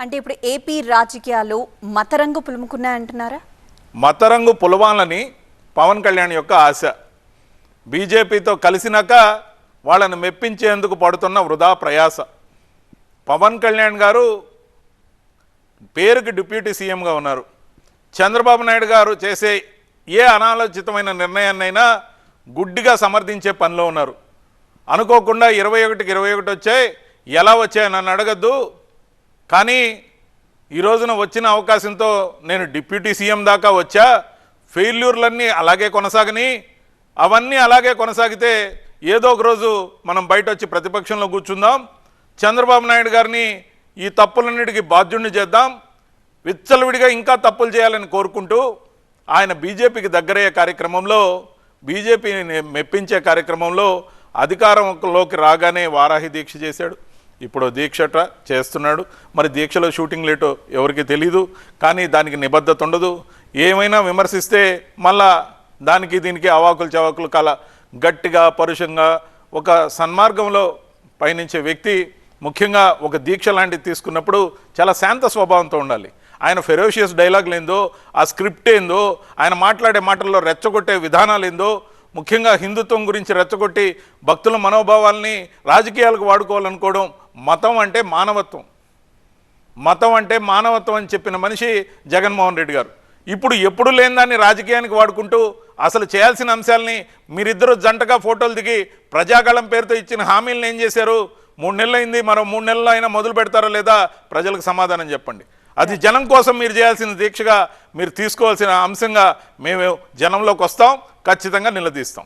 అంటే ఇప్పుడు ఏపీ రాజకీయాలు మతరంగు పులుముకున్నాయంటున్నారా? మతరంగు పులవాలని పవన్ కళ్యాణ్ యొక్క ఆశ. బీజేపీతో కలిసినాక వాళ్ళని మెప్పించేందుకు పడుతున్న వృధా ప్రయాస. పవన్ కళ్యాణ్ గారు పేరుకి డిప్యూటీ సీఎంగా ఉన్నారు. చంద్రబాబు నాయుడు గారు చేసే ఏ అనాలోచితమైన నిర్ణయాన్నైనా గుడ్డిగా సమర్థించే పనిలో ఉన్నారు. అనుకోకుండా 21కి 21 వచ్చాయి, ఎలా వచ్చాయని నన్ను అడగద్దు, కానీ ఈ రోజున వచ్చిన అవకాశంతో నేను డిప్యూటీ సీఎం దాకా వచ్చా, ఫెయిల్యూర్లన్నీ అలాగే కొనసాగని, అవన్నీ అలాగే కొనసాగితే ఏదో ఒక రోజు మనం బయట వచ్చి ప్రతిపక్షంలో కూర్చుందాం, చంద్రబాబు నాయుడు గారిని ఈ తప్పులన్నిటికీ బాధ్యుడిని చేద్దాం, విచ్చలవిడిగా ఇంకా తప్పులు చేయాలని కోరుకుంటూ ఆయన బీజేపీకి దగ్గరయ్యే కార్యక్రమంలో, బీజేపీని మెప్పించే కార్యక్రమంలో అధికారంలోకి రాగానే వారాహి దీక్ష చేశాడు. ఇప్పుడు దీక్షట చేస్తున్నాడు. మరి దీక్షలో షూటింగ్ లేటో ఎవరికి తెలీదు, కానీ దానికి నిబద్ధత ఉండదు. ఏమైనా విమర్శిస్తే మళ్ళా దానికి దీనికి అవాకులు చవాకులు కల గట్టిగా పరుషంగా ఒక సన్మార్గంలో పయనించే వ్యక్తి ముఖ్యంగా ఒక దీక్ష లాంటిది తీసుకున్నప్పుడు చాలా శాంత స్వభావంతో ఉండాలి. ఆయన ఫెరోషియస్ డైలాగులు ఏందో, ఆ స్క్రిప్ట్ ఏందో, ఆయన మాట్లాడే మాటల్లో రెచ్చగొట్టే విధానాలు ఏందో, ముఖ్యంగా హిందుత్వం గురించి రెచ్చగొట్టి భక్తుల మనోభావాల్ని రాజకీయాలకు వాడుకోవాలనుకోవడం. మతం అంటే మానవత్వం, మతం అంటే మానవత్వం అని చెప్పిన మనిషి జగన్మోహన్ రెడ్డి గారు. ఇప్పుడు ఎప్పుడు లేని దాన్ని రాజకీయానికి వాడుకుంటూ అసలు చేయాల్సిన అంశాలని మీరిద్దరూ జంటగా ఫోటోలు దిగి ప్రజాగళం పేరుతో ఇచ్చిన హామీలను ఏం చేశారు? 3 నెలలు అయింది, మరో 3 నెలలు అయినా మొదలు పెడతారా లేదా? ప్రజలకు సమాధానం చెప్పండి. అది జనం కోసం మీరు చేయాల్సిన దీక్షగా, మీరు తీసుకోవాల్సిన అంశంగా మేము జనంలోకి వస్తాం, ఖచ్చితంగా నిలదీస్తాం.